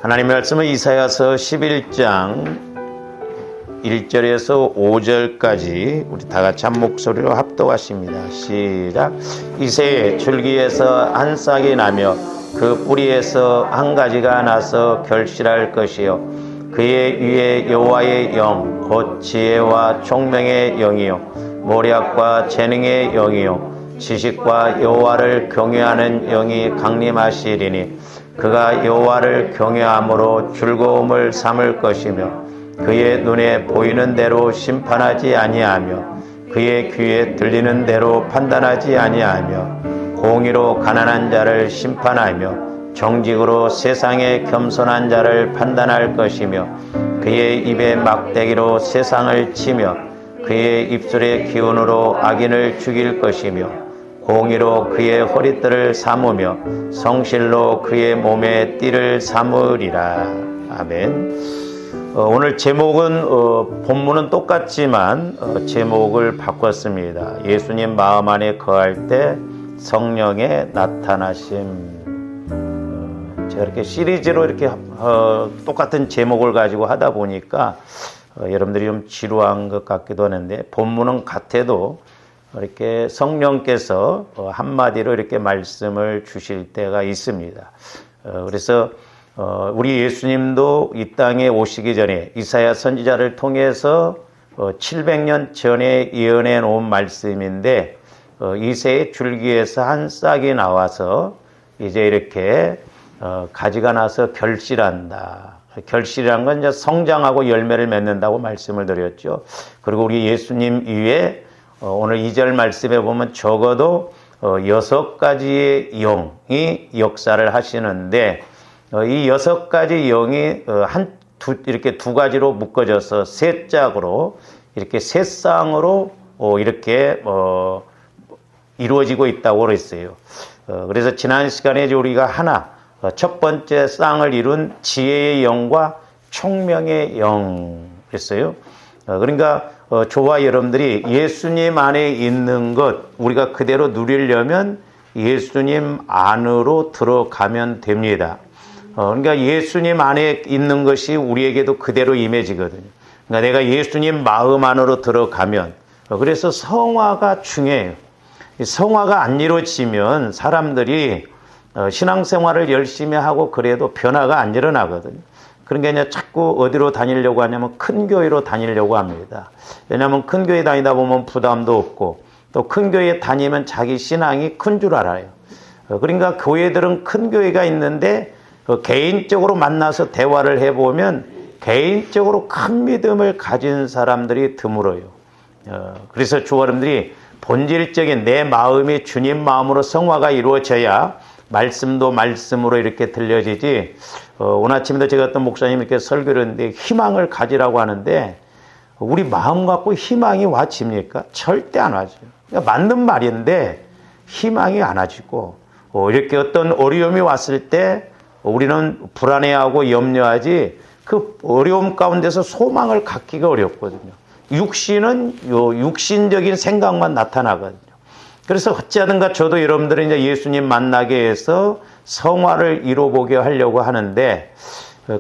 하나님의 말씀은 이사야서 11장 1절에서 5절까지 우리 다 같이 한 목소리로 합독하십니다. 시작. 이새의 줄기에서 한 싹이 나며 그 뿌리에서 한 가지가 나서 결실할 것이요 그의 위에 여호와의 영 곧 지혜와 총명의 영이요 모략과 재능의 영이요 지식과 여호와를 경외하는 영이 강림하시리니 그가 여호와를 경외함으로 즐거움을 삼을 것이며 그의 눈에 보이는 대로 심판하지 아니하며 그의 귀에 들리는 대로 판단하지 아니하며 공의로 가난한 자를 심판하며 정직으로 세상에 겸손한 자를 판단할 것이며 그의 입에 막대기로 세상을 치며 그의 입술의 기운으로 악인을 죽일 것이며 공의로 그의 허리띠를 삼으며 성실로 그의 몸에 띠를 삼으리라. 아멘. 오늘 제목은 본문은 똑같지만 제목을 바꿨습니다. 예수님 마음 안에 거할 때 성령의 나타나심. 제가 이렇게 시리즈로 이렇게 똑같은 제목을 가지고 하다 보니까 여러분들이 좀 지루한 것 같기도 하는데 본문은 같아도 이렇게 성령께서 한마디로 이렇게 말씀을 주실 때가 있습니다. 그래서 우리 예수님도 이 땅에 오시기 전에 이사야 선지자를 통해서 700년 전에 예언해 놓은 말씀인데 이새의 줄기에서 한 싹이 나와서 이제 이렇게 가지가 나서 결실한다. 결실이란 건 이제 성장하고 열매를 맺는다고 말씀을 드렸죠. 그리고 우리 예수님 이외에 오늘 2절 말씀에 보면 적어도 6가지의 영이 역사를 하시는데 이 6가지 영이 이렇게 두 가지로 묶어져서 세 짝으로 이렇게 세 쌍으로 이렇게 이루어지고 있다고 그랬어요. 그래서 지난 시간에 우리가 첫 번째 쌍을 이룬 지혜의 영과 총명의 영 그랬어요. 그러니까 저와 여러분들이 예수님 안에 있는 것 우리가 그대로 누리려면 예수님 안으로 들어가면 됩니다. 그러니까 예수님 안에 있는 것이 우리에게도 그대로 임해지거든요. 그러니까 내가 예수님 마음 안으로 들어가면 그래서 성화가 중요해요. 성화가 안 이루어지면 사람들이 신앙생활을 열심히 하고 그래도 변화가 안 일어나거든요. 그러니까 이제 자꾸 어디로 다니려고 하냐면 큰 교회로 다니려고 합니다. 왜냐하면 큰 교회 다니다 보면 부담도 없고 또 큰 교회에 다니면 자기 신앙이 큰 줄 알아요. 그러니까 교회들은 큰 교회가 있는데 개인적으로 만나서 대화를 해보면 개인적으로 큰 믿음을 가진 사람들이 드물어요. 그래서 주 여러분들이 본질적인 내 마음이 주님 마음으로 성화가 이루어져야 말씀도 말씀으로 이렇게 들려지지. 오늘 아침에도 제가 어떤 목사님이 이렇게 설교를 했는데 희망을 가지라고 하는데 우리 마음 갖고 희망이 와집니까? 절대 안 와져요. 그러니까 맞는 말인데 희망이 안 와지고 이렇게 어떤 어려움이 왔을 때 우리는 불안해하고 염려하지 그 어려움 가운데서 소망을 갖기가 어렵거든요. 육신은 육신적인 생각만 나타나거든요. 그래서 어찌하든가 저도 여러분들은 이제 예수님 만나게 해서 성화를 이뤄보게 하려고 하는데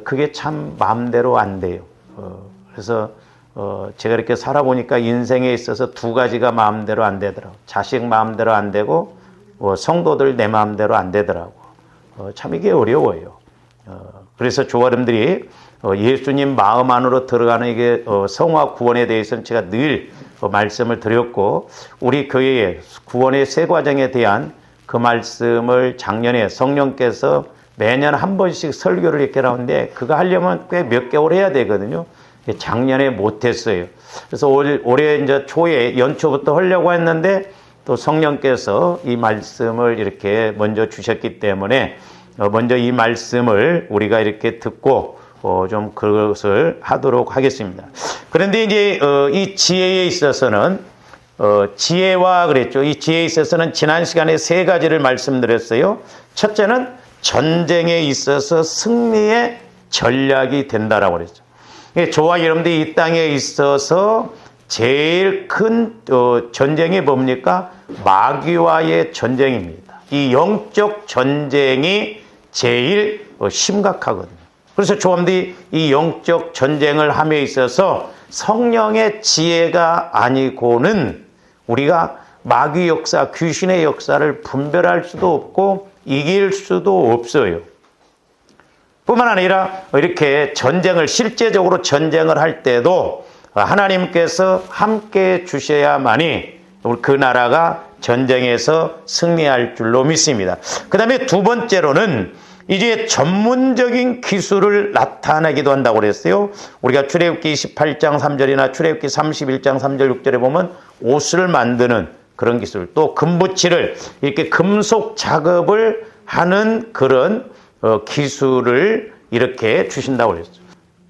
그게 참 마음대로 안 돼요. 그래서 제가 이렇게 살아보니까 인생에 있어서 두 가지가 마음대로 안 되더라고요. 자식 마음대로 안 되고 성도들 내 마음대로 안 되더라고요. 참 이게 어려워요. 그래서 조아름들이 예수님 마음 안으로 들어가는 이게 성화 구원에 대해서는 제가 늘 말씀을 드렸고 우리 교회의 구원의 세 과정에 대한 그 말씀을 작년에 성령께서 매년 한 번씩 설교를 이렇게 하는데 그거 하려면 꽤 몇 개월 해야 되거든요. 작년에 못했어요. 그래서 올해 이제 초에 연초부터 하려고 했는데 또 성령께서 이 말씀을 이렇게 먼저 주셨기 때문에 먼저 이 말씀을 우리가 이렇게 듣고 좀 그것을 하도록 하겠습니다. 그런데 이제 이 지혜에 있어서는 지혜와 그랬죠. 이 지혜에 있어서는 지난 시간에 세 가지를 말씀드렸어요. 첫째는 전쟁에 있어서 승리의 전략이 된다라고 그랬죠. 저와 여러분들이 이 땅에 있어서 제일 큰 전쟁이 뭡니까? 마귀와의 전쟁입니다. 이 영적 전쟁이 제일 심각하거든요. 그래서 조함들이 이 영적 전쟁을 함에 있어서 성령의 지혜가 아니고는 우리가 마귀 역사, 귀신의 역사를 분별할 수도 없고 이길 수도 없어요. 뿐만 아니라 이렇게 전쟁을, 실제적으로 전쟁을 할 때도 하나님께서 함께 주셔야만이 그 나라가 전쟁에서 승리할 줄로 믿습니다. 그 다음에 두 번째로는 이제 전문적인 기술을 나타내기도 한다고 그랬어요. 우리가 출애굽기 28장 3절이나 출애굽기 31장 3절 6절에 보면 옷을 만드는 그런 기술, 또 금붙이를 이렇게 금속 작업을 하는 그런 기술을 이렇게 주신다고 그랬어요.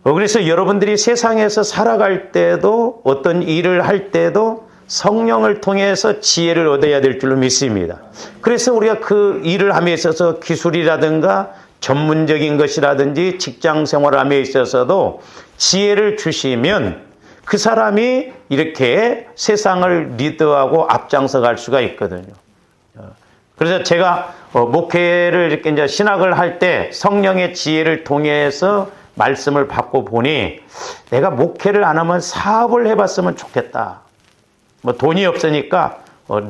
그래서 여러분들이 세상에서 살아갈 때도 어떤 일을 할 때도 성령을 통해서 지혜를 얻어야 될 줄로 믿습니다. 그래서 우리가 그 일을 함에 있어서 기술이라든가 전문적인 것이라든지 직장 생활함에 있어서도 지혜를 주시면 그 사람이 이렇게 세상을 리드하고 앞장서 갈 수가 있거든요. 그래서 제가 목회를 이렇게 이제 신학을 할 때 성령의 지혜를 통해서 말씀을 받고 보니 내가 목회를 안 하면 사업을 해봤으면 좋겠다. 뭐 돈이 없으니까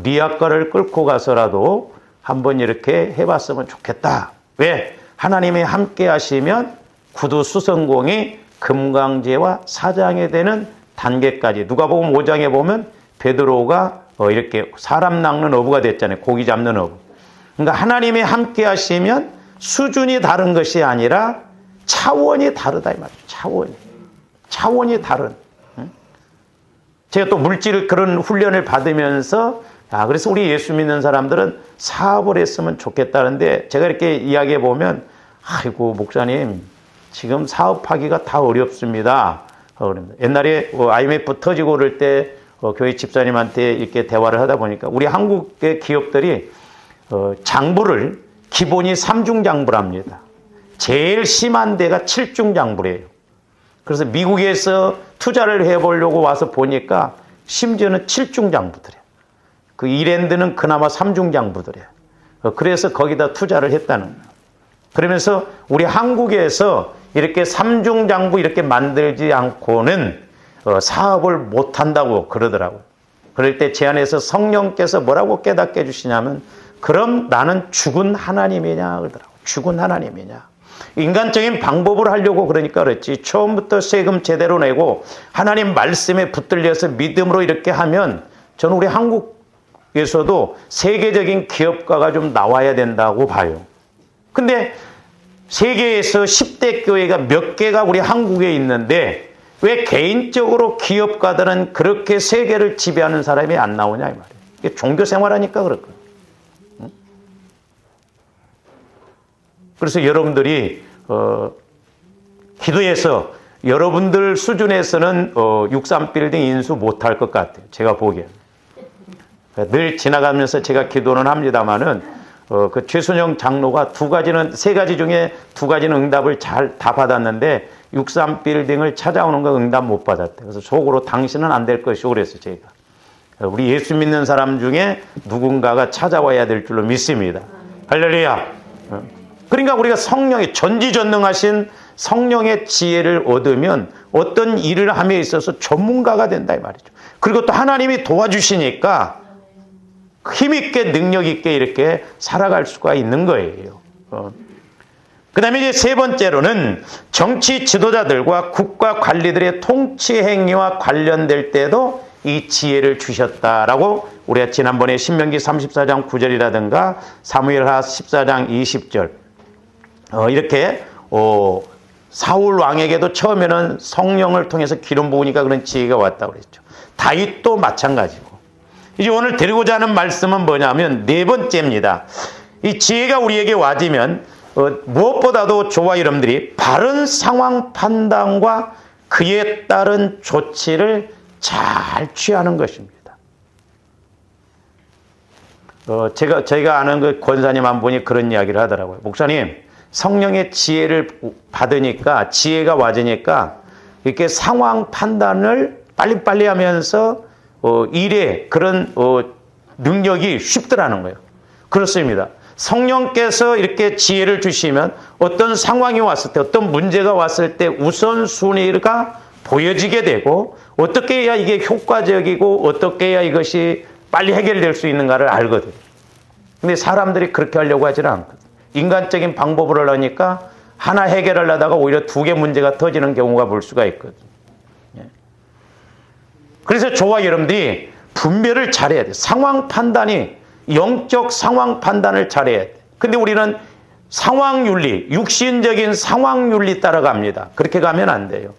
리아과를 끌고 가서라도 한번 이렇게 해봤으면 좋겠다. 왜? 하나님이 함께 하시면 구두 수성공이 금강제와 사장이 되는 단계까지, 누가복음 5장에 보면 베드로가 이렇게 사람 낚는 어부가 됐잖아요. 고기 잡는 어부. 그러니까 하나님이 함께 하시면 수준이 다른 것이 아니라 차원이 다르다 이 말이죠. 차원이 다른. 제가 또 물질 그런 훈련을 받으면서 그래서 우리 예수 믿는 사람들은 사업을 했으면 좋겠다는데 제가 이렇게 이야기해 보면 아이고 목사님 지금 사업하기가 다 어렵습니다. 옛날에 IMF 터지고 그럴 때 교회 집사님한테 이렇게 대화를 하다 보니까 우리 한국의 기업들이 장부를 기본이 3중 장부랍니다. 제일 심한 데가 7중 장부래요. 그래서 미국에서 투자를 해보려고 와서 보니까 심지어는 7중 장부더래요. 그 이랜드는 그나마 3중 장부더래요. 그래서 거기다 투자를 했다는 거예요. 그러면서 우리 한국에서 이렇게 3중 장부 이렇게 만들지 않고는 사업을 못한다고 그러더라고요. 그럴 때 제 안에서 성령께서 뭐라고 깨닫게 해주시냐면 그럼 나는 죽은 하나님이냐 그러더라고요. 죽은 하나님이냐. 인간적인 방법을 하려고 그러니까 그렇지 처음부터 세금 제대로 내고 하나님 말씀에 붙들려서 믿음으로 이렇게 하면 저는 우리 한국에서도 세계적인 기업가가 좀 나와야 된다고 봐요. 근데 세계에서 10대 교회가 몇 개가 우리 한국에 있는데 왜 개인적으로 기업가들은 그렇게 세계를 지배하는 사람이 안 나오냐 이 말이에요. 이게 종교 생활하니까 그렇거든요. 그래서 여러분들이 기도해서 여러분들 수준에서는 63빌딩 인수 못할 것 같아요. 제가 보기엔. 늘 지나가면서 제가 기도는 합니다마는 그 최순영 장로가 세 가지 중에 두 가지는 응답을 다 받았는데 63빌딩을 찾아오는 거 응답 못 받았대요. 그래서 속으로 당신은 안 될 것이고 그랬어요. 제가. 우리 예수 믿는 사람 중에 누군가가 찾아와야 될 줄로 믿습니다. 할렐루야. 그러니까 우리가 성령의 전지전능하신 성령의 지혜를 얻으면 어떤 일을 함에 있어서 전문가가 된다 이 말이죠. 그리고 또 하나님이 도와주시니까 힘있게 능력있게 이렇게 살아갈 수가 있는 거예요. 그 다음에 이제 세 번째로는 정치 지도자들과 국가 관리들의 통치 행위와 관련될 때도 이 지혜를 주셨다라고 우리가 지난번에 신명기 34장 9절이라든가 사무엘하 14장 20절 이렇게 사울 왕에게도 처음에는 성령을 통해서 기름 부으니까 그런 지혜가 왔다고 그랬죠. 다윗도 마찬가지고. 이제 오늘 드리고자 하는 말씀은 뭐냐면 네 번째입니다. 이 지혜가 우리에게 와지면 무엇보다도 저와 여러분들이 바른 상황 판단과 그에 따른 조치를 잘 취하는 것입니다. 저희가 아는 그 권사님 한 분이 그런 이야기를 하더라고요. 목사님, 성령의 지혜를 받으니까 지혜가 와지니까 이렇게 상황 판단을 빨리빨리 하면서 일에 그런 능력이 쉽더라는 거예요. 그렇습니다. 성령께서 이렇게 지혜를 주시면 어떤 상황이 왔을 때, 어떤 문제가 왔을 때 우선순위가 보여지게 되고, 어떻게 해야 이게 효과적이고 어떻게 해야 이것이 빨리 해결될 수 있는가를 알거든요. 근데 사람들이 그렇게 하려고 하지는 않거든요. 인간적인 방법으로 하니까 하나 해결하려다가 오히려 두 개 문제가 터지는 경우가 볼 수가 있거든요. 그래서 저와 여러분들이 분별을 잘해야 돼요. 상황 판단이, 영적 상황 판단을 잘해야 돼요. 근데 우리는 상황윤리, 육신적인 상황윤리 따라갑니다. 그렇게 가면 안 돼요.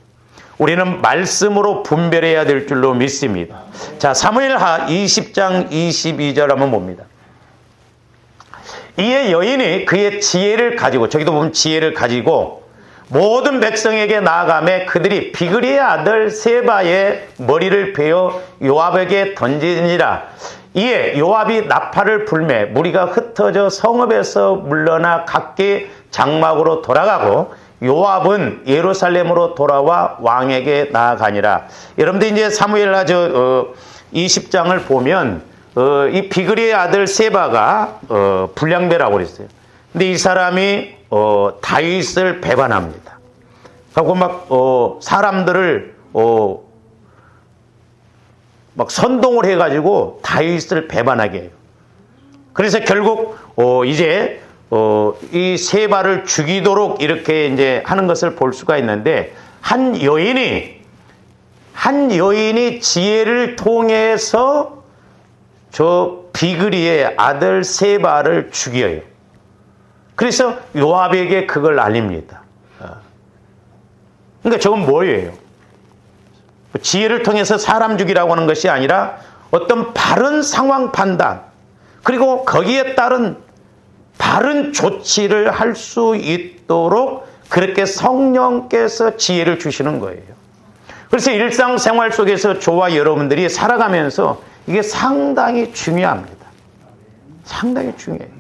우리는 말씀으로 분별해야 될 줄로 믿습니다. 자, 사무엘하 20장 22절 한번 봅니다. 이에 여인이 그의 지혜를 가지고, 저기도 보면 지혜를 가지고 모든 백성에게 나아가매 그들이 비그리의 아들 세바의 머리를 베어 요압에게 던지니라. 이에 요압이 나팔을 불매 무리가 흩어져 성읍에서 물러나 각기 장막으로 돌아가고 요압은 예루살렘으로 돌아와 왕에게 나아가니라. 여러분들 이제 사무엘하 20장을 보면 이 비그리의 아들 세바가 불량배라고 그랬어요. 근데 이 사람이 다윗을 배반합니다. 그리고 막 사람들을 막 선동을 해가지고 다윗을 배반하게 해요. 그래서 결국 이제 이 세바를 죽이도록 이렇게 이제 하는 것을 볼 수가 있는데, 한 여인이 지혜를 통해서 저 비그리의 아들 세바를 죽여요. 그래서 요압에게 그걸 알립니다. 그러니까 저건 뭐예요? 지혜를 통해서 사람 죽이라고 하는 것이 아니라 어떤 바른 상황 판단, 그리고 거기에 따른 바른 조치를 할 수 있도록 그렇게 성령께서 지혜를 주시는 거예요. 그래서 일상생활 속에서 저와 여러분들이 살아가면서 이게 상당히 중요합니다. 상당히 중요해요.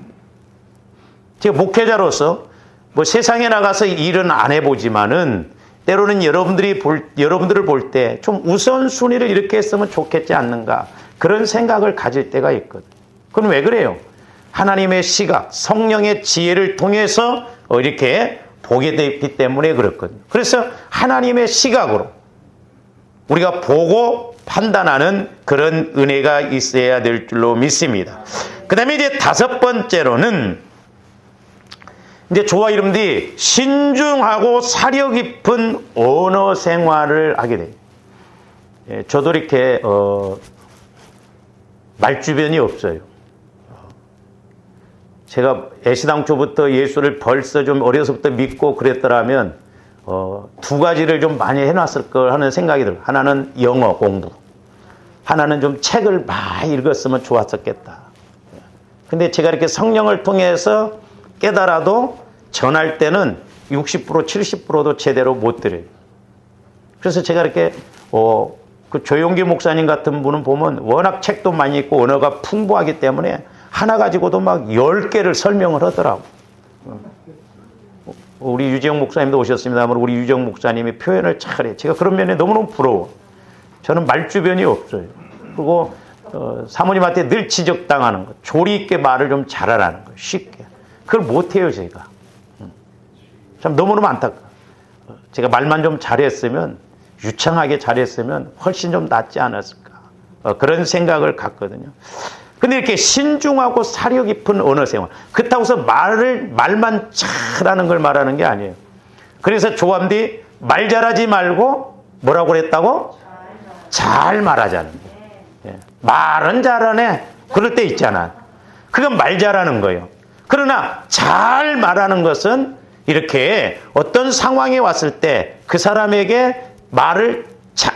제가 목회자로서 뭐 세상에 나가서 일은 안 해보지만은 때로는 여러분들을 볼 때 좀 우선순위를 이렇게 했으면 좋겠지 않는가, 그런 생각을 가질 때가 있거든요. 그럼 왜 그래요? 하나님의 시각, 성령의 지혜를 통해서 이렇게 보게 되기 때문에 그렇거든요. 그래서 하나님의 시각으로 우리가 보고 판단하는 그런 은혜가 있어야 될 줄로 믿습니다. 그 다음에 이제 다섯 번째로는 이제 저와 여러분들이 신중하고 사려 깊은 언어 생활을 하게 돼요. 저도 이렇게 말주변이 없어요. 제가 애시당초부터 예수를 벌써 좀 어려서부터 믿고 그랬더라면 두 가지를 좀 많이 해놨을 걸 하는 생각이 들어요. 하나는 영어 공부, 하나는 좀 책을 많이 읽었으면 좋았었겠다. 근데 제가 이렇게 성령을 통해서 깨달아도 전할 때는 60%, 70%도 제대로 못 드려요. 그래서 제가 이렇게 그 조용기 목사님 같은 분은 보면 워낙 책도 많이 읽고 언어가 풍부하기 때문에 하나 가지고도 막 10개를 설명을 하더라고. 우리 유재영 목사님도 오셨습니다만 우리 유재영 목사님이 표현을 잘해. 제가 그런 면에 너무너무 부러워. 저는 말주변이 없어요. 그리고 사모님한테 늘 지적당하는 거, 조리 있게 말을 좀 잘하라는 거, 쉽게. 그걸 못해요, 제가. 참 너무너무 안타까워. 제가 말만 좀 잘했으면, 유창하게 잘했으면 훨씬 좀 낫지 않았을까. 그런 생각을 갖거든요. 근데 이렇게 신중하고 사려 깊은 언어 생활. 그렇다고 해서 말만 잘하는 걸 말하는 게 아니에요. 그래서 조함디 말 잘하지 말고 뭐라고 그랬다고? 잘 말하자는 거예요. 말은 잘하네. 그럴 때 있잖아. 그건 말 잘하는 거예요. 그러나 잘 말하는 것은 이렇게 어떤 상황에 왔을 때 그 사람에게 말을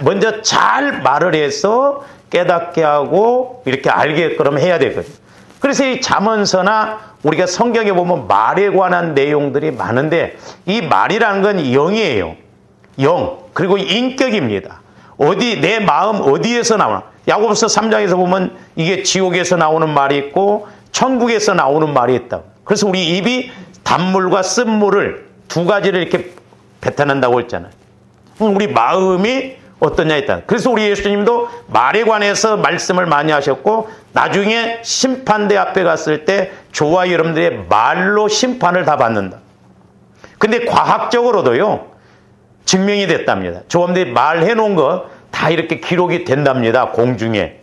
먼저 잘 말을 해서 깨닫게 하고 이렇게 알게끔 해야 되거든요. 그래서 이 잠언서나 우리가 성경에 보면 말에 관한 내용들이 많은데 이 말이라는 건 영이에요. 영. 그리고 인격입니다. 내 마음 어디에서 나오나. 야고보서 3장에서 보면 이게 지옥에서 나오는 말이 있고 천국에서 나오는 말이 있다고. 그래서 우리 입이 단물과 쓴물을 두 가지를 이렇게 뱉어낸다고 했잖아요. 우리 마음이 어떠냐 했다. 그래서 우리 예수님도 말에 관해서 말씀을 많이 하셨고 나중에 심판대 앞에 갔을 때 저와 여러분들의 말로 심판을 다 받는다. 근데 과학적으로도요 증명이 됐답니다. 저분들이 말해놓은 거 다 이렇게 기록이 된답니다. 공중에.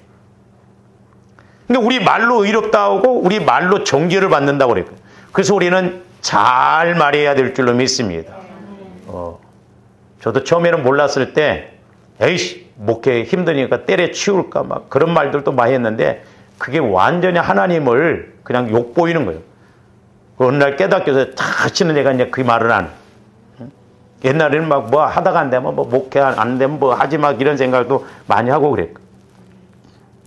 근데 우리 말로 의롭다 하고 우리 말로 정죄를 받는다고 그랬거든요. 그래서 우리는 잘 말해야 될 줄로 믿습니다. 저도 처음에는 몰랐을 때 에이씨 목회 힘드니까 때려치울까 막 그런 말들도 많이 했는데 그게 완전히 하나님을 그냥 욕보이는 거예요. 어느 날 깨닫게서 다시는 내가 이제 그 말을 안 해. 옛날에는 막 뭐 하다가 안 되면 뭐 목회 안 되면 뭐 하지 막 이런 생각도 많이 하고 그랬고.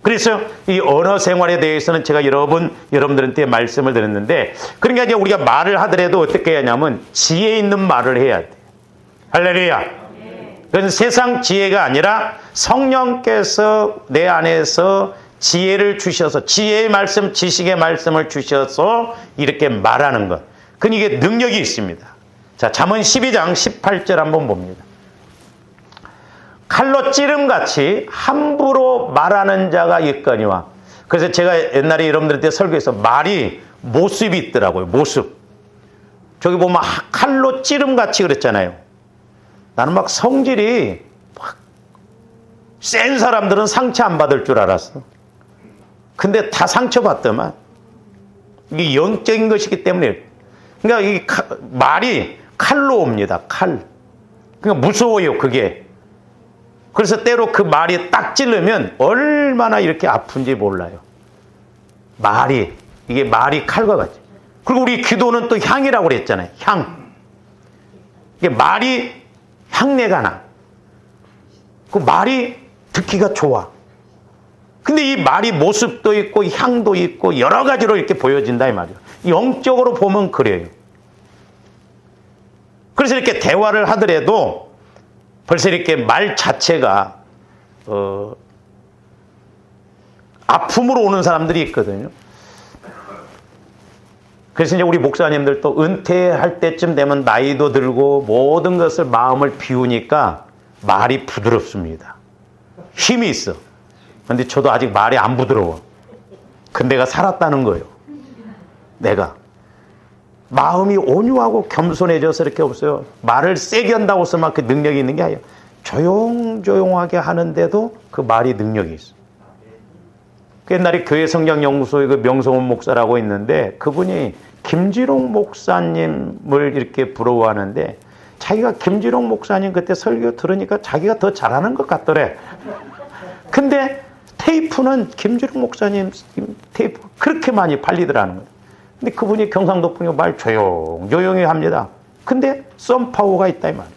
그래서 이 언어 생활에 대해서는 제가 여러분들한테 말씀을 드렸는데 그러니까 이제 우리가 말을 하더라도 어떻게 해야 하냐면 지혜 있는 말을 해야 돼. 할렐루야. 그래서 세상 지혜가 아니라 성령께서 내 안에서 지혜를 주셔서 지혜의 말씀, 지식의 말씀을 주셔서 이렇게 말하는 것. 그건 이게 능력이 있습니다. 자, 잠언 12장 18절 한번 봅니다. 칼로 찌름같이 함부로 말하는 자가 있거니와. 그래서 제가 옛날에 여러분들한테 설교해서 말이 모습이 있더라고요. 모습. 저기 보면 칼로 찌름같이 그랬잖아요. 나는 막 성질이 막 센 사람들은 상처 안 받을 줄 알았어. 근데 다 상처받더만. 이게 영적인 것이기 때문에. 그러니까 이 말이 칼로 옵니다. 칼. 그러니까 무서워요, 그게. 그래서 때로 그 말이 딱 찌르면 얼마나 이렇게 아픈지 몰라요. 이게 말이 칼과 같지. 그리고 우리 기도는 또 향이라고 그랬잖아요. 향. 이게 말이 향내가 나. 그 말이 듣기가 좋아. 근데 이 말이 모습도 있고 향도 있고 여러 가지로 이렇게 보여진다 이 말이에요. 영적으로 보면 그래요. 그래서 이렇게 대화를 하더라도 벌써 이렇게 말 자체가 아픔으로 오는 사람들이 있거든요. 그래서 이제 우리 목사님들도 은퇴할 때쯤 되면 나이도 들고 모든 것을 마음을 비우니까 말이 부드럽습니다. 힘이 있어. 근데 저도 아직 말이 안 부드러워. 근데 내가 살았다는 거예요. 내가. 마음이 온유하고 겸손해져서 이렇게 없어요. 말을 세게 한다고 해서만 그 능력이 있는 게 아니에요. 조용조용하게 하는데도 그 말이 능력이 있어. 그 옛날에 교회 성경연구소의 그 명성훈 목사라고 있는데 그분이 김지롱 목사님을 이렇게 부러워하는데 자기가 김지롱 목사님 그때 설교 들으니까 자기가 더 잘하는 것 같더래. 근데 테이프는 김지롱 목사님 테이프 그렇게 많이 팔리더라는 거예요. 근데 그분이 경상도 분이 말 조용조용히 합니다. 근데 썬파워가 있다 이 말이죠.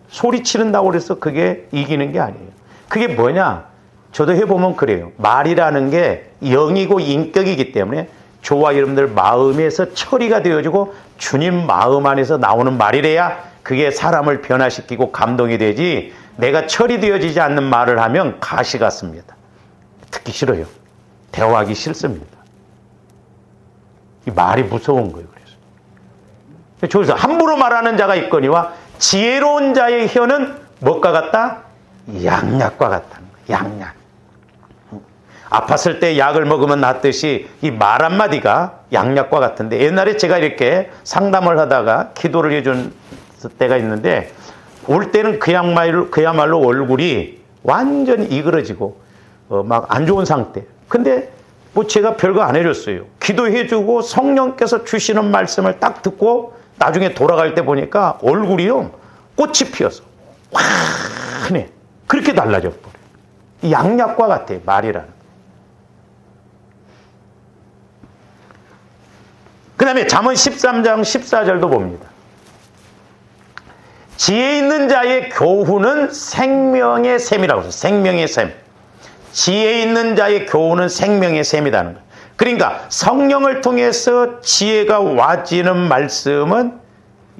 소리 치른다고 그래서 그게 이기는 게 아니에요. 그게 뭐냐? 저도 해보면 그래요. 말이라는 게 영이고 인격이기 때문에 저와 여러분들 마음에서 처리가 되어지고 주님 마음 안에서 나오는 말이래야 그게 사람을 변화시키고 감동이 되지 내가 처리되어지지 않는 말을 하면 가시 같습니다. 듣기 싫어요. 대화하기 싫습니다. 이 말이 무서운 거예요. 그래서 저기서 함부로 말하는 자가 있거니와 지혜로운 자의 혀는 무엇과 같다? 양약과 같다는 거예요. 양약. 아팠을 때 약을 먹으면 낫듯이 이 말 한마디가 양약과 같은데 옛날에 제가 이렇게 상담을 하다가 기도를 해준 때가 있는데 올 때는 그야말로 얼굴이 완전히 이그러지고 막 안 좋은 상태. 근데 뭐 제가 별거 안 해줬어요. 기도해주고 성령께서 주시는 말씀을 딱 듣고 나중에 돌아갈 때 보니까 얼굴이요 꽃이 피어서 환해. 그렇게 달라져 버려요. 양약과 같아요. 말이라는. 그 다음에 잠언 13장 14절도 봅니다. 지혜 있는 자의 교훈은 생명의 샘이라고 해서 생명의 샘. 지혜 있는 자의 교훈은 생명의 샘이라는 거예요. 그러니까 성령을 통해서 지혜가 와지는 말씀은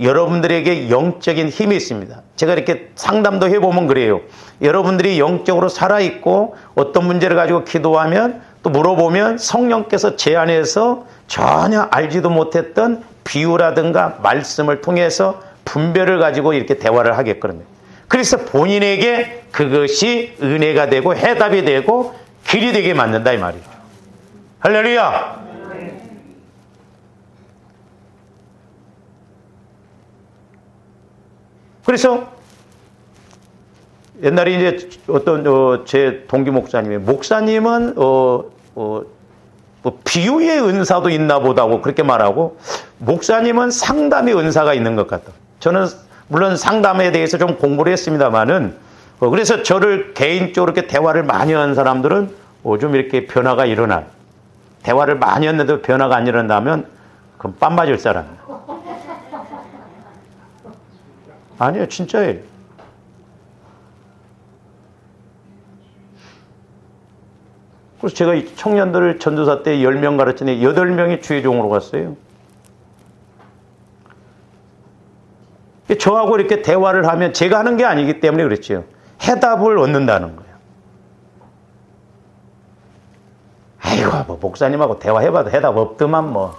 여러분들에게 영적인 힘이 있습니다. 제가 이렇게 상담도 해보면 그래요. 여러분들이 영적으로 살아있고 어떤 문제를 가지고 기도하면 또 물어보면 성령께서 제 안에서 전혀 알지도 못했던 비유라든가 말씀을 통해서 분별을 가지고 이렇게 대화를 하겠거든요. 그래서 본인에게 그것이 은혜가 되고 해답이 되고 길이 되게 만든다 이 말이죠. 할렐루야. 그래서 옛날에 이제 어떤 제 동기 목사님은 뭐 비유의 은사도 있나 보다고 그렇게 말하고, 목사님은 상담의 은사가 있는 것 같다. 저는 물론 상담에 대해서 좀 공부를 했습니다만은, 그래서 저를 개인적으로 이렇게 대화를 많이 하는 사람들은 좀 이렇게 변화가 일어나요. 대화를 많이 했는데도 변화가 안 일어나면 그건 빰 맞을 사람이에요. 아니요, 진짜예요. 그래서 제가 이 청년들을 전도사 때 10명 가르치니 8명이 주의 종으로 갔어요. 저하고 이렇게 대화를 하면 제가 하는 게 아니기 때문에 그렇죠. 해답을 얻는다는 거예요. 아이고, 뭐 목사님하고 대화해봐도 해답 없더만 뭐.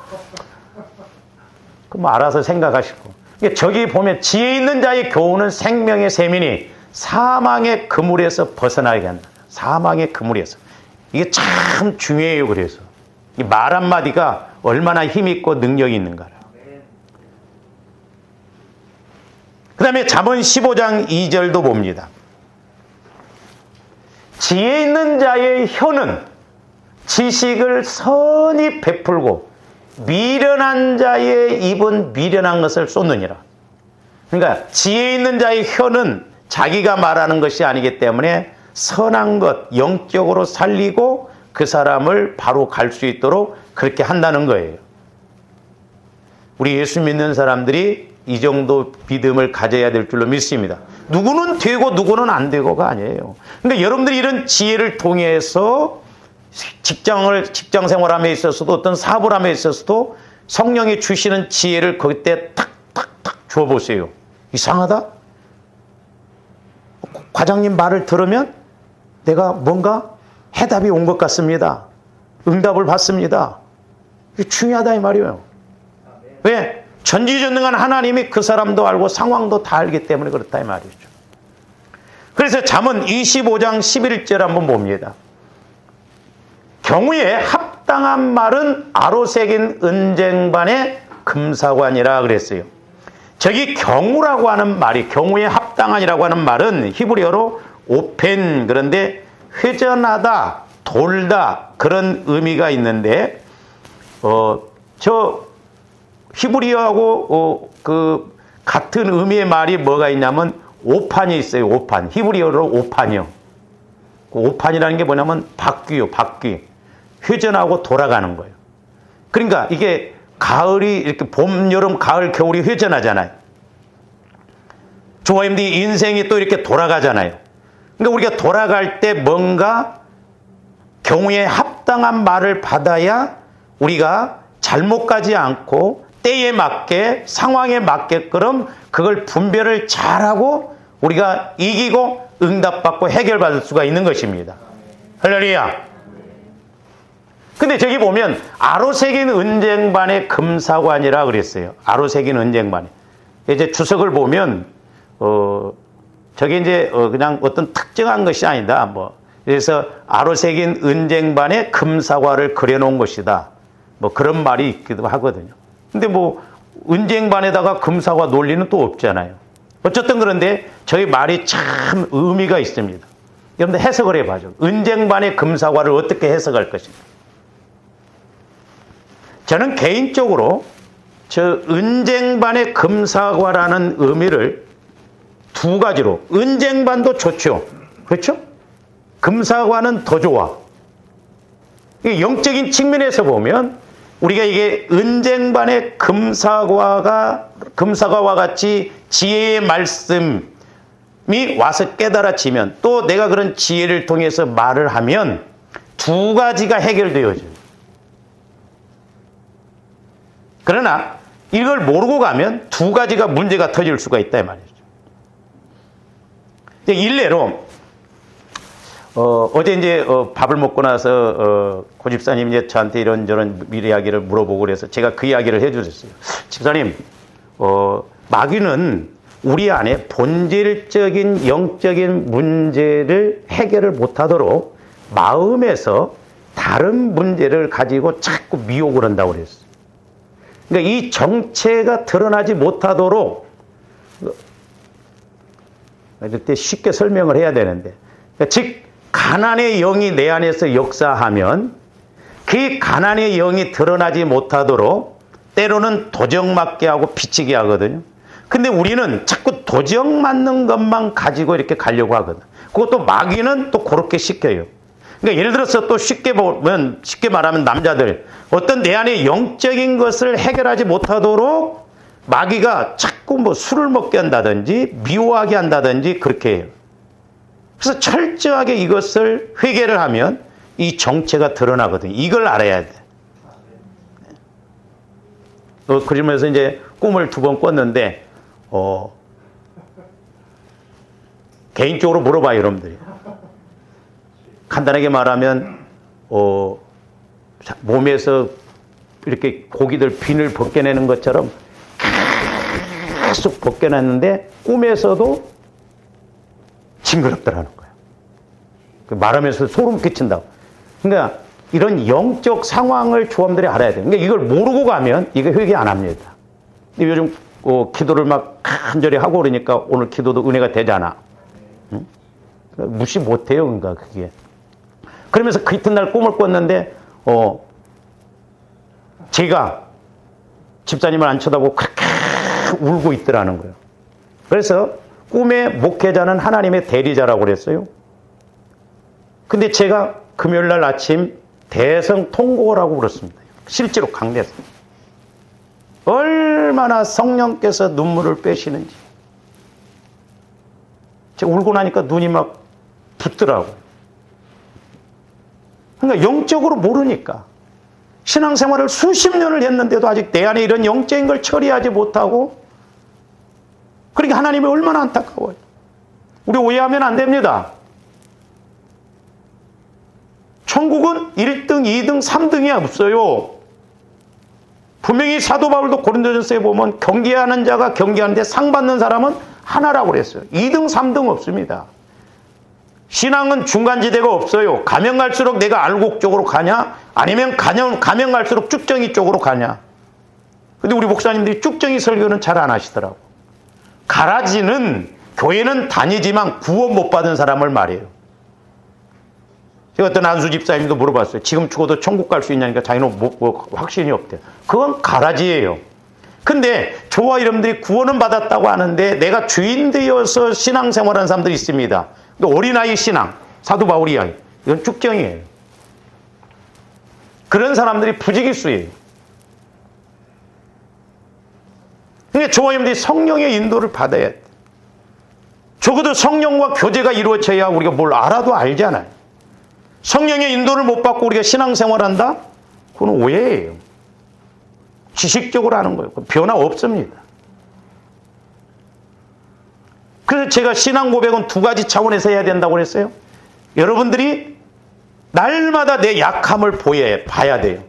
그럼 알아서 생각하시고. 저기 보면 지혜 있는 자의 교훈은 생명의 세민이 사망의 그물에서 벗어나게 한다. 사망의 그물에서. 이게 참 중요해요. 그래서 이 말 한마디가 얼마나 힘있고 능력이 있는가를. 그 다음에 잠언 15장 2절도 봅니다. 지혜 있는 자의 혀는 지식을 선히 베풀고 미련한 자의 입은 미련한 것을 쏟느니라. 그러니까 지혜 있는 자의 혀는 자기가 말하는 것이 아니기 때문에 선한 것, 영적으로 살리고 그 사람을 바로 갈 수 있도록 그렇게 한다는 거예요. 우리 예수 믿는 사람들이 이 정도 믿음을 가져야 될 줄로 믿습니다. 누구는 되고 누구는 안 되고가 아니에요. 그러니까 여러분들이 이런 지혜를 통해서 직장 생활함에 있어서도 어떤 사업을 함에 있어서도 성령이 주시는 지혜를 그때 탁탁탁 주어보세요. 이상하다? 과장님 말을 들으면 내가 뭔가 해답이 온 것 같습니다. 응답을 받습니다. 이게 중요하다 이 말이에요. 왜? 전지전능한 하나님이 그 사람도 알고 상황도 다 알기 때문에 그렇다 이 말이죠. 그래서 잠언 25장 11절 한번 봅니다. 경우에 합당한 말은 아로새긴 은쟁반의 금사관이라 그랬어요. 저기 경우라고 하는 말이, 경우에 합당한이라고 하는 말은 히브리어로 오펜, 그런데 회전하다, 돌다 그런 의미가 있는데, 저 히브리어하고 그 같은 의미의 말이 뭐가 있냐면 오판이 있어요. 오판. 히브리어로 오판이요. 그 오판이라는 게 뭐냐면 바퀴요. 바퀴. 회전하고 돌아가는 거예요. 그러니까 이게 가을이 이렇게 봄, 여름, 가을, 겨울이 회전하잖아요. 조화임들이 인생이 또 이렇게 돌아가잖아요. 그러니까 우리가 돌아갈 때 뭔가 경우에 합당한 말을 받아야 우리가 잘못 가지 않고 때에 맞게, 상황에 맞게끔 그걸 분별을 잘하고 우리가 이기고 응답받고 해결받을 수가 있는 것입니다. 할렐루야. 근데 저기 보면 아로새긴 은쟁반의 금사관이라 그랬어요. 아로새긴 은쟁반에. 이제 주석을 보면 저게 이제 그냥 어떤 특정한 것이 아니다. 뭐 그래서 아로새긴 은쟁반에 금사과를 그려놓은 것이다. 뭐 그런 말이 있기도 하거든요. 근데 뭐 은쟁반에다가 금사과 논리는 또 없잖아요. 어쨌든 그런데 저희 말이 참 의미가 있습니다. 여러분들 해석을 해봐죠. 은쟁반의 금사과를 어떻게 해석할 것인가. 저는 개인적으로 저 은쟁반의 금사과라는 의미를 두 가지로, 은쟁반도 좋죠. 그렇죠? 금사과는 더 좋아. 영적인 측면에서 보면 우리가 이게 은쟁반의 금사과와 같이 지혜의 말씀이 와서 깨달아지면, 또 내가 그런 지혜를 통해서 말을 하면 두 가지가 해결되어져요. 그러나 이걸 모르고 가면 두 가지가 문제가 터질 수가 있다 이 말이죠. 일례로 어제 이제 밥을 먹고 나서 고집사님이 이제 저한테 이런저런 미래 이야기를 물어보고 그래서 제가 그 이야기를 해주셨어요. 집사님, 마귀는 우리 안에 본질적인 영적인 문제를 해결을 못하도록 마음에서 다른 문제를 가지고 자꾸 미혹을 한다고 그랬어요. 그러니까 이 정체가 드러나지 못하도록, 이때 쉽게 설명을 해야 되는데, 그러니까 즉 가난의 영이 내 안에서 역사하면 그 가난의 영이 드러나지 못하도록 때로는 도적 맞게 하고 비치게 하거든요. 근데 우리는 자꾸 도적 맞는 것만 가지고 이렇게 가려고 하거든. 그것도 마귀는 또 그렇게 시켜요. 그러니까 예를 들어서 또 쉽게 말하면 남자들, 어떤 내 안에 영적인 것을 해결하지 못하도록 마귀가 자꾸 뭐 술을 먹게 한다든지 미워하게 한다든지 그렇게 해요. 그래서 철저하게 이것을 회개를 하면 이 정체가 드러나거든요. 이걸 알아야 돼. 그러면서 이제 꿈을 2번 꿨는데, 개인적으로 물어봐요, 여러분들이. 간단하게 말하면, 몸에서 이렇게 고기들 비늘 벗겨내는 것처럼 계속 벗겨냈는데, 꿈에서도 징그럽더라는 거예요. 말하면서 소름 끼친다고. 그러니까 이런 영적 상황을 조함들이 알아야 돼요. 그러니까 이걸 모르고 가면 이거 회개 안 합니다. 근데 요즘 기도를 막 간절히 하고 그러니까 오늘 기도도 은혜가 되잖아. 응? 무시 못해요, 그러니까 그게. 그러면서 그 이튿날 꿈을 꿨는데, 제가 집사님을 안 쳐다보고 그렇게 울고 있더라는 거예요. 그래서 꿈의 목회자는 하나님의 대리자라고 그랬어요. 근데 제가 금요일 날 아침 대성통곡이라고 그랬습니다. 실제로 강대에서. 얼마나 성령께서 눈물을 빼시는지. 제가 울고 나니까 눈이 막 붓더라고요. 그러니까 영적으로 모르니까. 신앙생활을 수십 년을 했는데도 아직 내 안에 이런 영적인 걸 처리하지 못하고, 그러니까 하나님이 얼마나 안타까워요. 우리 오해하면 안 됩니다. 천국은 1등, 2등, 3등이 없어요. 분명히 사도 바울도 고린도전서에 보면 경계하는 자가 경계하는데 상 받는 사람은 하나라고 그랬어요. 2등, 3등 없습니다. 신앙은 중간지대가 없어요. 가면 갈수록 내가 알곡 쪽으로 가냐? 아니면 가면 갈수록 쭉정이 쪽으로 가냐? 근데 우리 목사님들이 쭉정이 설교는 잘 안 하시더라고. 가라지는 교회는 다니지만 구원 못 받은 사람을 말해요. 제가 어떤 안수 집사님도 물어봤어요. 지금 죽어도 천국 갈 수 있냐니까 자기는 확신이 없대요. 그건 가라지예요. 근데 저와 여러분들이 구원은 받았다고 하는데 내가 주인 되어서 신앙생활하는 사람들이 있습니다. 근데 어린아이 신앙, 사도 바울 이야기, 이건 쭉정이에요. 그런 사람들이 부지기수예요. 그러니까 저와 여러분들이 성령의 인도를 받아야 돼. 적어도 성령과 교제가 이루어져야 우리가 뭘 알아도 알잖아요. 성령의 인도를 못 받고 우리가 신앙생활한다? 그건 오해예요. 지식적으로 하는 거예요. 변화 없습니다. 그래서 제가 신앙 고백은 2가지 차원에서 해야 된다고 그랬어요. 여러분들이 날마다 내 약함을 봐야 돼요.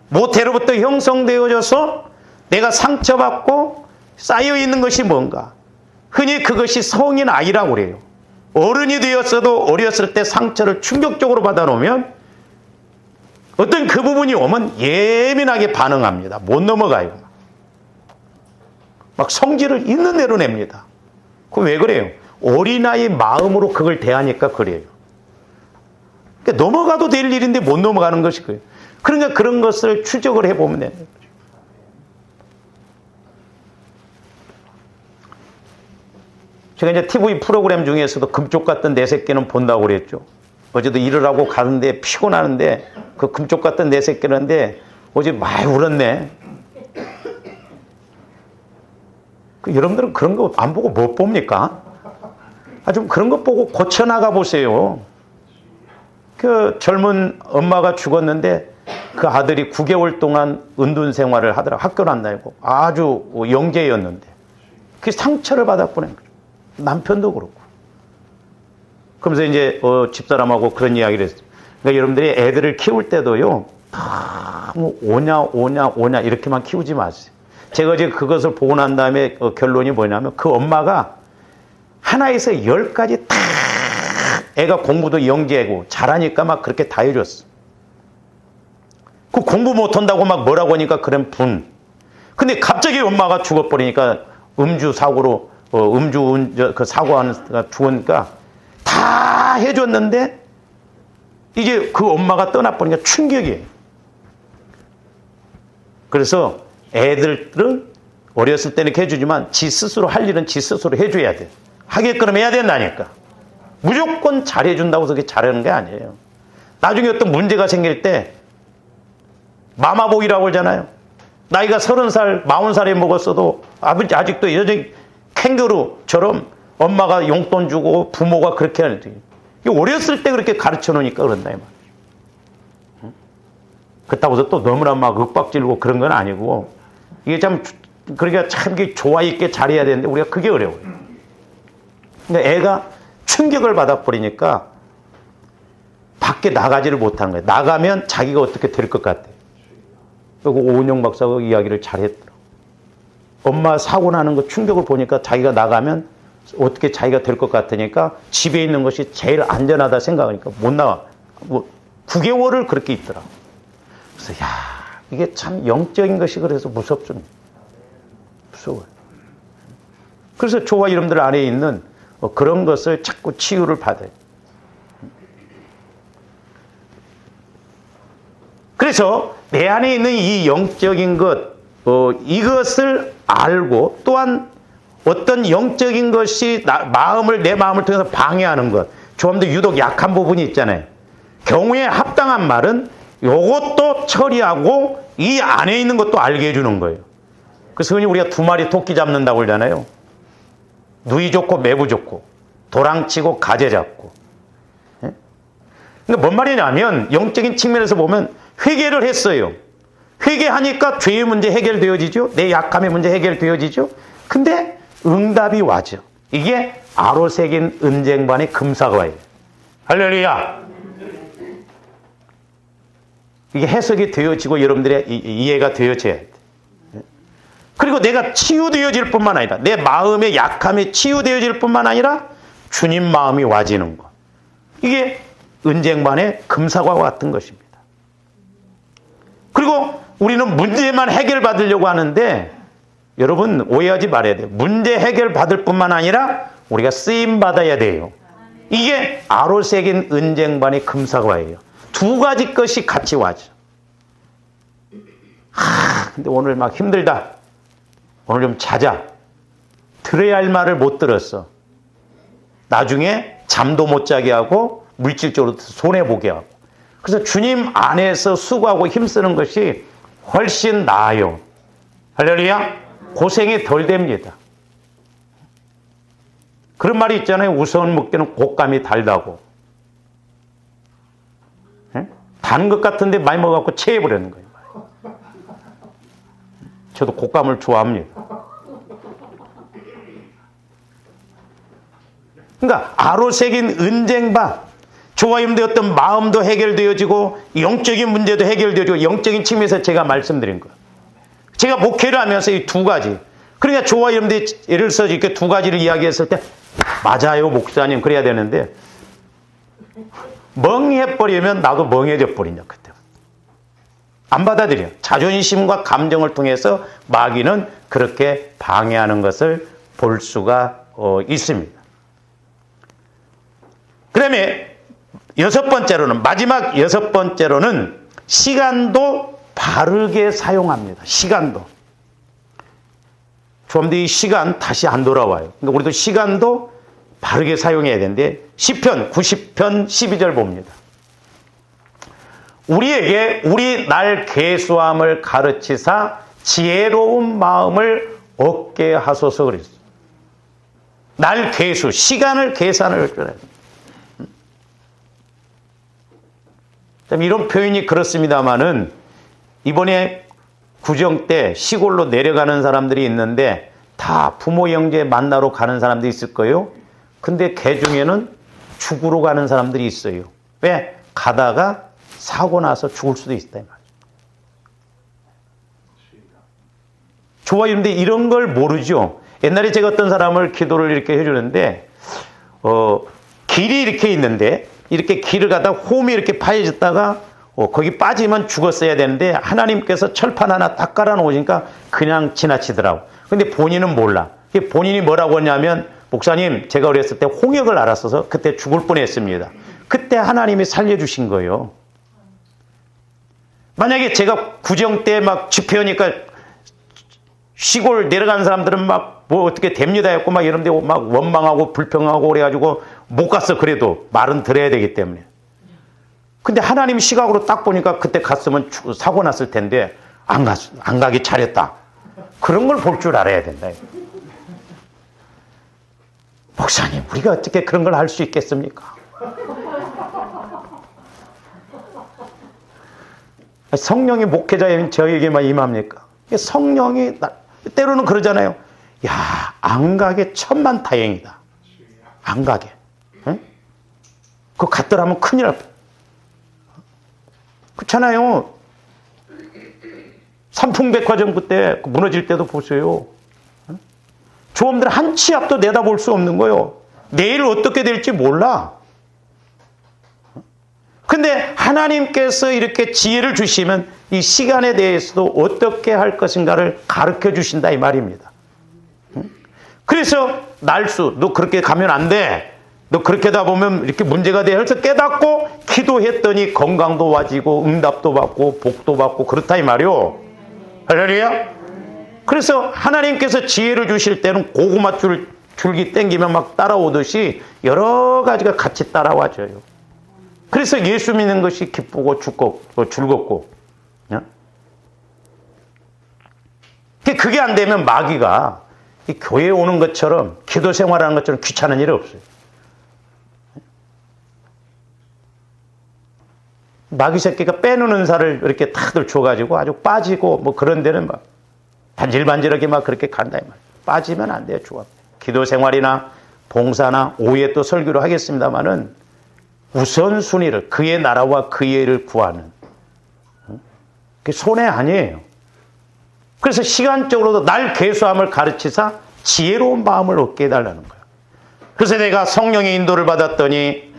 모태로부터 형성되어져서 내가 상처받고 쌓여있는 것이 뭔가. 흔히 그것이 성인 아이라고 그래요. 어른이 되었어도 어렸을 때 상처를 충격적으로 받아놓으면 어떤 그 부분이 오면 예민하게 반응합니다. 못 넘어가요. 막 성질을 있는 대로 냅니다. 그럼 왜 그래요? 어린아이 마음으로 그걸 대하니까 그래요. 그러니까 넘어가도 될 일인데 못 넘어가는 것이 그래요. 그러니까 그런 것을 추적을 해보면 돼요. 제가 이제 TV 프로그램 중에서도 금쪽 같던 내 새끼는 본다고 그랬죠. 어제도 일을 하고 가는데 피곤하는데 그 금쪽 같던 내 새끼는데 어제 많이 울었네. 여러분들은 그런 거 안 보고 못 봅니까? 좀 그런 거 보고 고쳐나가 보세요. 그 젊은 엄마가 죽었는데 그 아들이 9개월 동안 은둔 생활을 하더라. 학교를 안 다니고 아주 영재였는데 그 상처를 받았구나. 남편도 그렇고. 그러면서 이제 집사람하고 그런 이야기를 했어요. 그러니까 여러분들이 애들을 키울 때도요, 너무 오냐 이렇게만 키우지 마세요. 제가 이제 그것을 보고 난 다음에 결론이 뭐냐면 그 엄마가 하나에서 10까지 다 애가 공부도 영재고 잘하니까 막 그렇게 다 해줬어. 그 공부 못한다고 막 뭐라고 하니까 그런 분. 근데 갑자기 엄마가 죽어버리니까 음주 사고로 그 사고하는 죽으니까 다 해줬는데 이제 그 엄마가 떠나버리니까 충격이에요. 그래서 애들은 어렸을 때는 이렇게 해주지만 지 스스로 할 일은 지 스스로 해줘야 돼. 하게끔 해야 된다니까. 무조건 잘해준다고 해서 그게 잘하는 게 아니에요. 나중에 어떤 문제가 생길 때 마마보이라고 그러잖아요. 나이가 30살, 40살에 먹었어도 아버지 아직도 여전히 캥거루처럼 엄마가 용돈 주고 부모가 그렇게 하는지. 어렸을 때 그렇게 가르쳐 놓으니까 그런다. 이 말. 그렇다고 해서 또 너무나 막 윽박지르고 그런 건 아니고 이게 참 그러니까 참 조화 있게 잘해야 되는데 우리가 그게 어려워요. 근데 애가 충격을 받아버리니까 밖에 나가지를 못하는 거예요. 나가면 자기가 어떻게 될 것 같아요. 그리고 오은영 박사가 이야기를 잘했더라고요. 엄마 사고 나는 거 충격을 보니까 자기가 나가면 어떻게 자기가 될 것 같으니까 집에 있는 것이 제일 안전하다 생각하니까 못 나와. 9개월을 그렇게 있더라. 그래서 이게 참 영적인 것이 그래서 무섭습니다. 무서워요. 그래서 저와 여러분들 안에 있는 그런 것을 자꾸 치유를 받아요. 그래서 내 안에 있는 이 영적인 것, 이것을 알고 또한 어떤 영적인 것이 내 마음을 통해서 방해하는 것, 좀 더 유독 약한 부분이 있잖아요. 경우에 합당한 말은 이것도 처리하고 이 안에 있는 것도 알게 해주는 거예요. 그래서 흔히 우리가 2마리 토끼 잡는다고 그러잖아요. 누이 좋고 매부 좋고 도랑치고 가재 잡고. 그러니까 뭔 말이냐면 영적인 측면에서 보면 회개를 했어요. 회개하니까 죄의 문제 해결되어지죠. 내 약함의 문제 해결되어지죠. 근데 응답이 와죠. 이게 아로새긴 은쟁반의 금사과예요. 할렐루야. 이게 해석이 되어지고 여러분들의 이해가 되어져야 돼. 그리고 내가 치유되어질 뿐만 아니라 내 마음의 약함이 치유되어질 뿐만 아니라 주님 마음이 와지는 것. 이게 은쟁반의 금사과와 같은 것입니다. 그리고 우리는 문제만 해결받으려고 하는데 여러분 오해하지 말아야 돼요. 문제 해결받을 뿐만 아니라 우리가 쓰임받아야 돼요. 이게 아로새긴 은쟁반의 금사과예요. 2가지 것이 같이 와죠. 근데 오늘 막 힘들다. 오늘 좀 자자. 들어야 할 말을 못 들었어. 나중에 잠도 못 자게 하고 물질적으로 손해보게 하고. 그래서 주님 안에서 수고하고 힘쓰는 것이 훨씬 나아요. 할렐루야. 고생이 덜 됩니다. 그런 말이 있잖아요. 우스운 먹기는 곶감이 달다고. 단 것 같은데 많이 먹어갖고 체해버리는 거예요. 저도 곶감을 좋아합니다. 그러니까 아로새긴 은쟁반, 저와 여러분들의 어떤 마음도 해결되어지고 영적인 문제도 해결되어지고 영적인 측면에서 제가 말씀드린 거예요. 제가 목회를 하면서 이 2가지. 그러니까 저와 여러분들이 예를 들어서 이렇게 2가지를 이야기했을 때 맞아요 목사님 그래야 되는데 멍해버리면 나도 멍해져 버린다 그때. 안 받아들여. 자존심과 감정을 통해서 마귀는 그렇게 방해하는 것을 볼 수가 있습니다. 그다음에 마지막 6번째로는 시간도 바르게 사용합니다. 시간도. 좀 더 이 시간 다시 안 돌아와요. 그러니까 우리도 시간도 바르게 사용해야 되는데 시편 90편 12절 봅니다. 우리에게 우리 날 계수함을 가르치사 지혜로운 마음을 얻게 하소서 그랬어요. 날 계수, 시간을 계산을 해줘야 돼요. 이런 표현이 그렇습니다만은 이번에 구정 때 시골로 내려가는 사람들이 있는데 다 부모 형제 만나러 가는 사람들이 있을 거예요. 근데 그 중에는 죽으러 가는 사람들이 있어요. 왜? 가다가 사고 나서 죽을 수도 있다. 좋아요. 근데 이런 걸 모르죠. 옛날에 제가 어떤 사람을 기도를 이렇게 해주는데, 길이 이렇게 있는데, 이렇게 길을 가다 홈이 이렇게 파여졌다가, 거기 빠지면 죽었어야 되는데, 하나님께서 철판 하나 딱 깔아 놓으니까 그냥 지나치더라고. 근데 본인은 몰라. 본인이 뭐라고 했냐면, 목사님, 제가 어렸을 때 홍역을 알았어서 그때 죽을 뻔했습니다. 그때 하나님이 살려주신 거예요. 만약에 제가 구정 때 막 집회하니까 시골 내려간 사람들은 막 뭐 어떻게 됩니다 했고 막 이런데 막 원망하고 불평하고 그래가지고 못 갔어. 그래도 말은 들어야 되기 때문에. 근데 하나님 시각으로 딱 보니까 그때 갔으면 사고 났을 텐데 안 가기 잘했다. 그런 걸 볼 줄 알아야 된다. 목사님, 우리가 어떻게 그런 걸 할 수 있겠습니까? 성령이 목회자인 저에게만 임합니까? 성령이 때로는 그러잖아요. 야, 안 가게 천만다행이다. 안 가게. 응? 그거 갔더라면 큰일 날 뻔. 그렇잖아요. 삼풍백화점 그때 무너질 때도 보세요. 조험들 한 치 앞도 내다볼 수 없는 거예요. 내일 어떻게 될지 몰라. 근데 하나님께서 이렇게 지혜를 주시면 이 시간에 대해서도 어떻게 할 것인가를 가르쳐 주신다 이 말입니다. 그래서 날수, 너 그렇게 가면 안 돼. 너 그렇게 하다 보면 이렇게 문제가 돼. 그래서 깨닫고 기도했더니 건강도 와지고 응답도 받고 복도 받고 그렇다 이 말이요. 할렐루야. 그래서 하나님께서 지혜를 주실 때는 고구마 줄기 땡기면 막 따라오듯이 여러 가지가 같이 따라와줘요. 그래서 예수 믿는 것이 기쁘고 즐겁고. 그게 안 되면 마귀가 이 교회에 오는 것처럼 기도 생활하는 것처럼 귀찮은 일이 없어요. 마귀 새끼가 빼놓은 은사를 이렇게 다들 줘가지고 아주 빠지고 뭐 그런 데는 막 반질반질하게 막 그렇게 간다 이 말이에요. 빠지면 안 돼요. 좋아. 기도 생활이나 봉사나 오후에 또 설교를 하겠습니다마는 우선순위를 그의 나라와 그의 일을 구하는 그게 손해 아니에요. 그래서 시간적으로도 날 계수함을 가르치사 지혜로운 마음을 얻게 해달라는 거예요. 그래서 내가 성령의 인도를 받았더니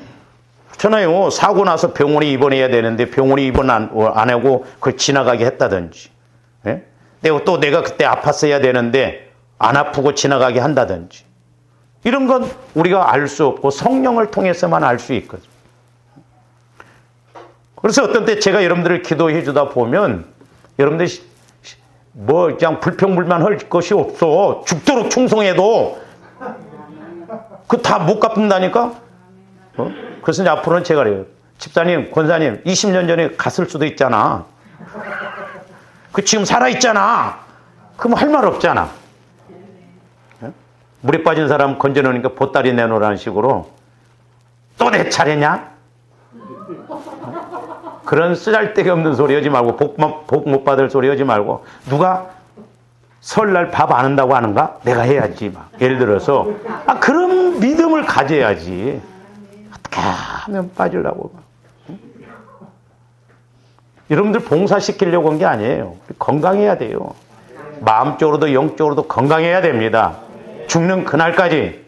그렇잖아요. 사고 나서 병원에 입원해야 되는데 병원에 입원 안 하고 그걸 지나가게 했다든지, 예? 내가 그때 아팠어야 되는데 안 아프고 지나가게 한다든지, 이런 건 우리가 알 수 없고 성령을 통해서만 알 수 있거든요. 그래서 어떤 때 제가 여러분들을 기도해 주다 보면 여러분들이 뭐 그냥 불평불만 할 것이 없어. 죽도록 충성해도 그 다 못 갚는다니까. 그래서 이제 앞으로는 제가 그래요. 집사님, 권사님, 20년 전에 갔을 수도 있잖아. 그 지금 살아있잖아. 그럼 할 말 없잖아. 물에 빠진 사람 건져놓으니까 보따리 내놓으라는 식으로 또 내 차례냐? 그런 쓰잘데기 없는 소리 하지 말고 복 못 받을 소리 하지 말고 누가 설날 밥 안 한다고 하는가? 내가 해야지. 막 예를 들어서 그런 믿음을 가져야지. 어떻게 하면 빠지려고. 여러분들 봉사시키려고 한 게 아니에요. 건강해야 돼요. 마음적으로도 영적으로도 건강해야 됩니다. 죽는 그날까지.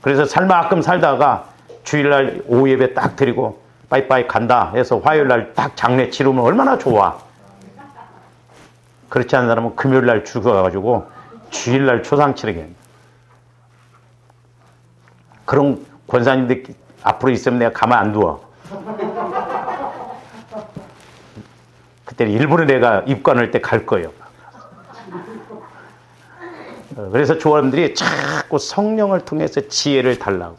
그래서 살만큼 살다가 주일날 오후 예배 딱 드리고 빠이빠이 간다 해서 화요일날 딱 장례 치르면 얼마나 좋아. 그렇지 않은 사람은 금요일날 죽어가지고 주일날 초상 치르게. 그런 권사님들 앞으로 있으면 내가 가만 안 두어. 그때는 일부러 내가 입관할 때 갈 거예요. 그래서 조화님들이 자꾸 성령을 통해서 지혜를 달라고.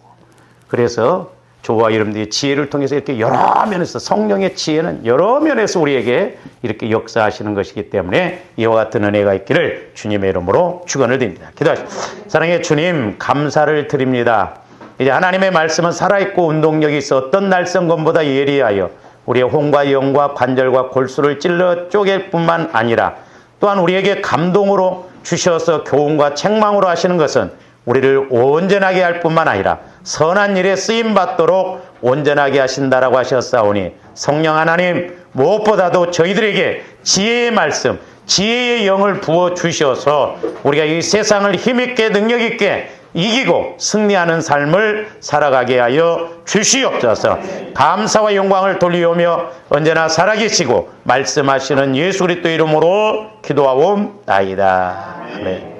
그래서 조화 여러분들이 지혜를 통해서 이렇게 여러 면에서 성령의 지혜는 여러 면에서 우리에게 이렇게 역사하시는 것이기 때문에 이와 같은 은혜가 있기를 주님의 이름으로 축원을 드립니다. 기도하십시오. 사랑의 주님, 감사를 드립니다. 이제 하나님의 말씀은 살아있고 운동력이 있어 어떤 날성검보다 예리하여 우리의 혼과 영과 관절과 골수를 찔러 쪼갤 뿐만 아니라 또한 우리에게 감동으로 주셔서 교훈과 책망으로 하시는 것은 우리를 온전하게 할 뿐만 아니라 선한 일에 쓰임받도록 온전하게 하신다라고 하셨사오니 성령 하나님, 무엇보다도 저희들에게 지혜의 말씀, 지혜의 영을 부어 주셔서 우리가 이 세상을 힘있게 능력있게 이기고 승리하는 삶을 살아가게 하여 주시옵소서. 감사와 영광을 돌리오며 언제나 살아계시고 말씀하시는 예수 그리스도 이름으로 기도하옵나이다. 아멘.